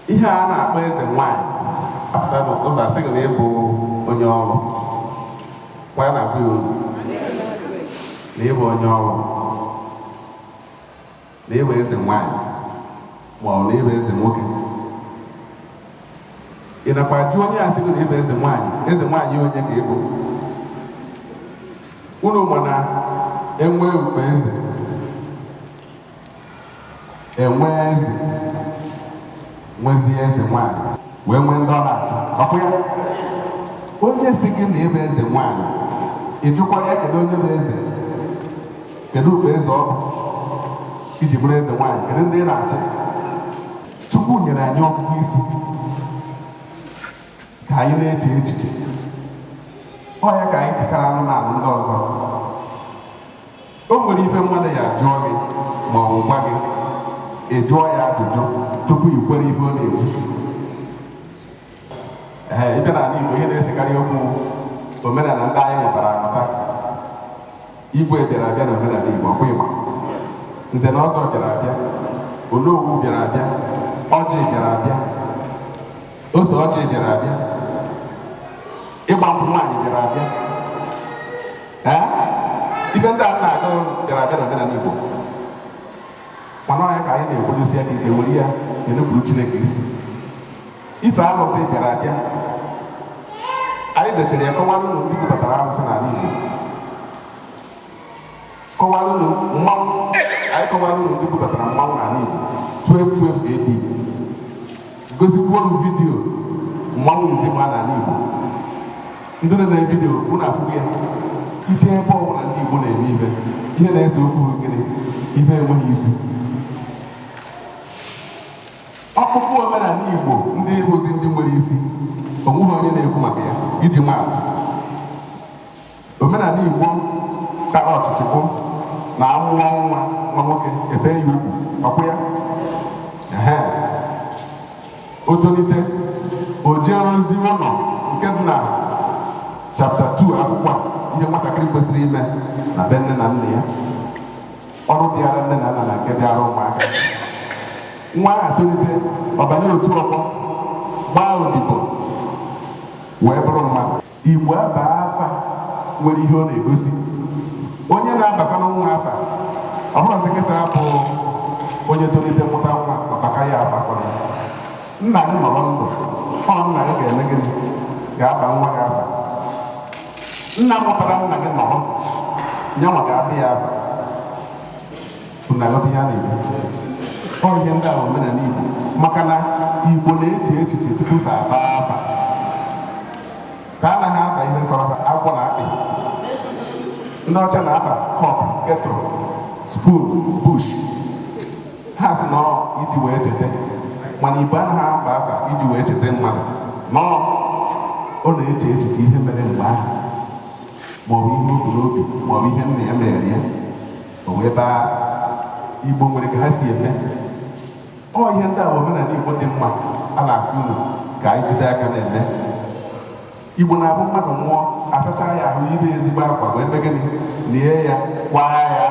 ihe a na-akpọ Ezenwanyi apụta n'ụzọ asị gị na ịbụ onye ọrụ kwa na-agwa iwu na ịbụ onye ọrụ na ịbụ Ezenwanyi ma ọ na ịbụ eze nwoke. Ị nakwa jụ onye asị gị na ịbụ Ezenwanyi onye ka ịbụ. Unu ma na enwe ukpe eze enwe eze nwezie Ezenwanyi wee nwee ndị ọ na-achị ọkwa ya. Onye si gị na ịbụ Ezenwanyi ịjụkwara ya kedu onye bụ eze, kedu ukpe eze ọ bụ iji bụrụ Ezenwanyi, kedu ndị ị na-achị. Chukwu nyere anyị ọgụgụ isi ka anyị na-eche echiche. Ọ ya ka anyị jikara anụmanụ ndị ọzọ. O nwere ife mmadụ ya jụọ gị ma ọ bụ gwa gị, ị jụọ ya ajụjụ tupu i kwere ife ọ na-ekwu. Ịbịa n'ala Igbo, ihe na-esekarị okwu omenala ndị anyị mụtara amụta. Igwe bịara abịa na omenala Igbo, ọkwa ịma. Nze na ọzọ bịara abịa, onowu bịara abịa, ọjị bịara abịa, ose ọjị bịara abịa, ịgba nkwụ nwaanyị bịara abịa. Ibe ndị a na-agụ bịara abịa na omenala Igbo. Mana ọnya ka anyị na-ekwedosi aka ike were ya enupụrụ Chineke isi. Ife arụsị bịara abịa, anyị dechara ya kọwara ụlọ ndị kwupụtara arụsị n'ala Igbo. Kọwara ụlọ mmanwụ, anyị kọwara ụlọ ndị kwupụtara mmanwụ n'ala Igbo 1212 AD. Gosikwa ọrụ vidiyo mmanwụ izigbo n'ala Igbo. Ndị na vidiyo unu afụgo ya. Ije ebe ọbụla ndị Igbo na-eme ihe na-ese okwu gịnị, ife enweghị isi. Ọkpụkpụ omenala Igbo ndị ịhụzi ndị nwere isi, onweghị onye na-ekwu maka ya. Iji maatụ, omenala Igbo tara ọchịchị bụ na amụọ nwa nwoke ebe ya ugwu, ọkwụ ya. O tolite, o jee ozi ụlọ nke dị na chapter 2 akwụkwọ a, ihe nwatakịrị kwesịrị ime na be nne na nna ya, ọrụ dịara nne na nna na nke dịara ụmụaka. Nwa ahụ tolite, ọbanye otu ọgbọ, gbaa odibo, wee bụrụ mmadụ. Igbo abaa afa nwere ihe ọ na-egosi. Onye na-abakwa nwa afa, ọ bụrụ sekịta bụ onye tolite mụta nwa ọbaka ya afa sọ ya. Nna gị nọrọ ndụ, ọ nna gị ga-eme gịnị? Ga-aba nwa gị afa. Nna mụtara nna gị nọrọ, nyanwa ga-abịa ya afa. Unu aghọta ihe a na-ekwu? Ọ ihe ndị a omenala Igbo, maka na Igbo na-eche echiche tupu fa abaa afa. Ka a naghị aba ihe sọrọ agwọ na akpị. Ndị ọcha na-aba kọp, ketụl, spoon, bush. Ha sị na iji wee cheta. Mana Igbo anaghị aba afa iji wee cheta mmadụ. Nọọ ọ na-eche echiche ihe mere mgbe ahụ, maọbụ ihe o bu n'obi, maọbụ ihe nna ya mere ya, o wee baa. Igbo nwere ka ha si eme. Ọ ihe ndị a bụ omenala Igbo dị mma a na-asị unu ka anyị jide aka na-eme. Igbo na-abụ mmadụ nwụọ, asacha ya ahụ, ibe ezigbo akwa wee mee gịnị? Lie ya, kwaa ya.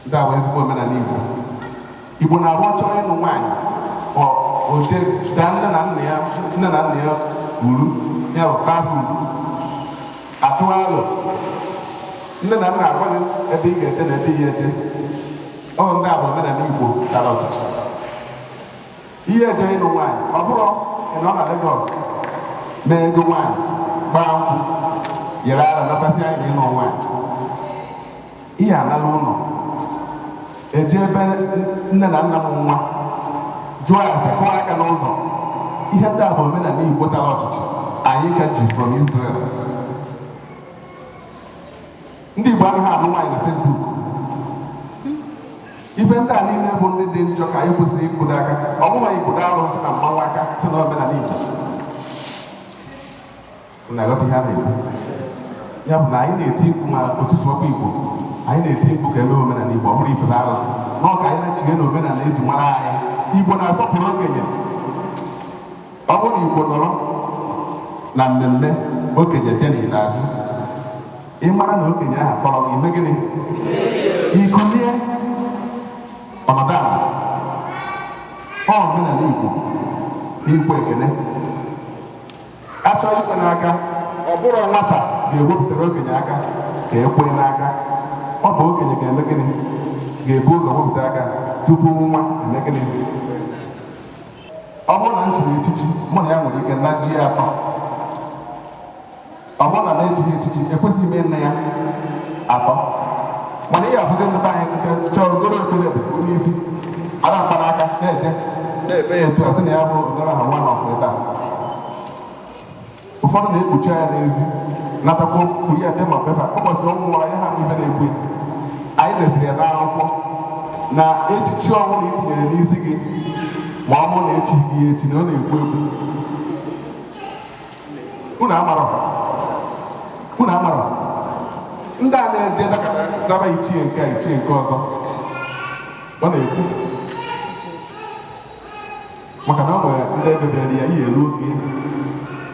Ndị a bụ ezigbo omenala Igbo. Igbo na-abụ ọchọ ịnụ nwaanyị, o jee daa nne na nna ya uru, ya bụ kpaa uru, atụ alụ. Nne na nna agwa gị ebe ị ga-eje na ebe ị ga-eje. Ọ ndị a bụ omenala Igbo tara ọchịchị. Ihe eje ịnụ nwaanyị, ọ bụrụ ịnọ na Lagos mee ego nwaanyị, gbaa nkwụ, yere ara natasị anyị na ịnụ nwaanyị. Ihe anala ụlọ, eje ebe nne na nna m nwa, jụọ ya sị kụọ aka n'ụzọ. Ihe ndị a bụ omenala Igbo tara ọchịchị anyị ka ji from Israel. Ndị Igbo anaghị anụ nwaanyị na Facebook. Ife ndị a niile bụ ndị dị njọ ka anyị kwesịrị ịkwụdo aka. Ọ bụghị ịkwụdo arụsị na mmanwụ aka si na omenala Igbo. Na-aghọta ihe a na-ekwu. Ya bụ na anyị na-eti mkpu ma otu sụwakwa Igbo, anyị na-eti mkpu ka emee omenala Igbo, ọ bụrụ ife bụ arụsị. N'ọ ka anyị na-echige na omenala eji mara anyị. Igbo na-asọpụrụ okenye. Ọ bụrụ na Igbo nọrọ na mmemme, okenye bịa n'ikpeazụ, ị mara na okenye ahụ kpọrọ gị, ime gịnị? Ikulie ọnọdụ ala. omenala Igbo n'ikwe ekene. Achọ ikwe n'aka, ọ bụrụ nwata ga-ewepụtara okenye aka ka ekwe n'aka. Ọ bụ okenye ga-eme gịnị? Ga-ebu ụzọ wepụta aka tupu nwa eme gịnị? Ọ bụrụ na m chiri echichi, mụ na ya nwere ike na ji ya atọ. Ọ bụrụ na na-ejighị echichi, ekwesịghị ime nne ya atọ. Mana ihe afụzi ndị be anyị nke chọọ ogoro okoro ebe onye isi ara mkpanaka na-eje na-ebe ya etu a sị na ya bụ ogoro ha nwa n'ọfụ ebe a. Ụfọdụ na-ekpuchi anya n'ezi natakwa kwuru ya bịa ma befa ụbọchị ọnwụ nwara ya ha ife na-ekwu. Anyị lesiri ya n'akwụkwọ na echichi ọnwụ na itinyere n'isi gị ma ọ bụrụ na echighị gị echi na ọ na-ekwu ekwu. Unu amara ndị a na-eje dakọta zaba ichie nke a ichie nke ọzọ, ọ na-ekwu maka na ọ nwere ndị ebebere ya ihe elu oge.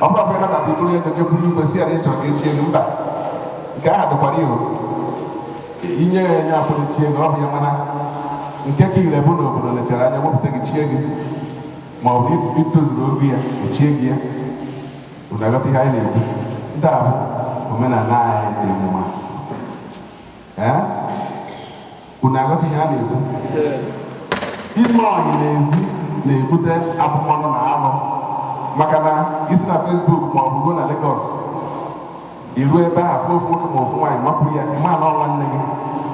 Ọ bụrụ na nabata iburu ego jekwuru igwe si ya na ịchọrọ ka echi ego, mba, nke ahụ dịkwara ihu inye ya enye akwụrụ chi ego. Ọ bụ ya mana nke ka ire bụ n'obodo lechara anya wepụta gị chie gị ma ọ bụ itozuru oge ya echie gị ya. Unu aghọta ihe anyị na-ekwu? Ndị a bụ omenala anyị dị mma. Unu aghọta ihe a na-ekwu? Ime ọyị n'ezi na-ebute abụmọnụ na alụ. Maka na isi na Facebook ma ọ bụ ruo na Lagos, iru ebe ahụ afọ ofu nwoke ma ofu nwaanyị mapụrụ ya, ịma na nwanne gị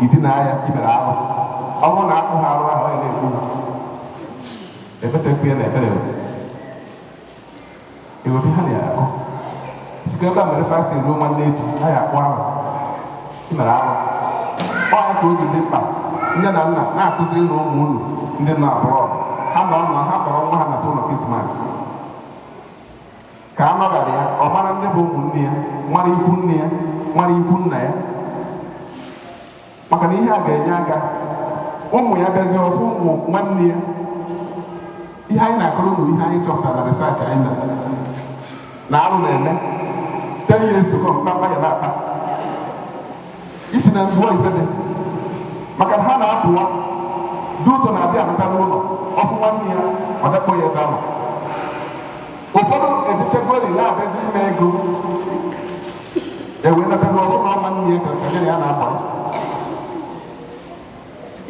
idina ya ibere alụ. Ọ bụrụ na akụ ha arụ ahụ onye na-ekwu ebetekwu ya na ebere eweta ha na-akụ site ebe a mere fasting ruo nwanne echi ha ya akpụ ahụ imere ahụ. Ọ ya ka oge dị mkpa nne na nna na-akụziri na ụmụ unu ndị nọ abụọ ha nọ nọ ha kpọrọ nwa ha na ụlọ Krismas ka a nọgara ya, ọ mara ndị bụ ụmụnne ya, mara ikwu nne ya, mara ikwu nna ya. Maka na ihe a ga-enye aka ụmụ ya bịazie ọfụ ụmụ nwanne ya. Ihe anyị na-akọrọ unu ihe anyị chọpụtara na research anyị mere na arụ na-eme 10 years to come, mkpamkpa ya na-akpa itina ngwuo ifede. Maka na ha na-apụwa dị ụtọ na-adị anata n'ụlọ ọfụ nwanne ya ọ dakpọ ya ebe ahụ. Ụfọdụ edechegori na-abịazi ime ego ewee nata n'ọbụ na ọma nne ya ka gịnị ya na-akpa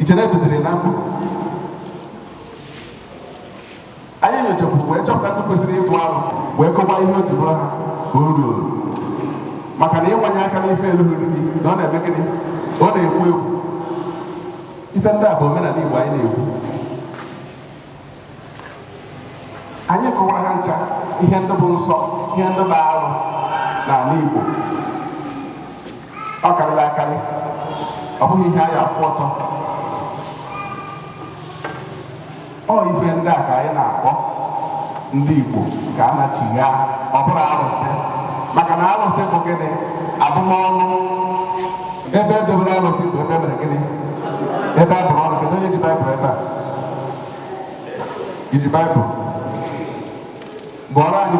ichere etetere na mkpu. Anyị nyochapụ wee chọpụta ndị kwesịrị ịbụ arụ wee kọwaa ihe o ji bụrụ ha ka o ruo. Maka na ịwanye aka n'ife elughị gị na ọ na-eme gịnị? Ọ na-ekwu egwu. Ife ndị a bụ omenala Igbo anyị na-ekwu. Anyị kọwara ha ncha ihe ndị bụ nsọ, ihe ndị bụ arụ n'ala Igbo. Ọ karịrị akarị, ọ bụghị ihe anyị akwụ ọtọ. Ọ ife ndị a ka anyị na-akpọ ndị Igbo ka a na-achịgha, ọ bụrụ arụsị. Maka na arụsị bụ gịnị? Abụmọnụ. Ebe edebere arụsị bụ ebe mere gịnị? Ebe a bụrụ ọnụ. Kedu onye ji Baịbụl ebe a? Iji Baịbụl gụọrọ anyị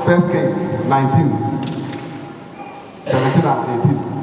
1 King 19:17 and 18.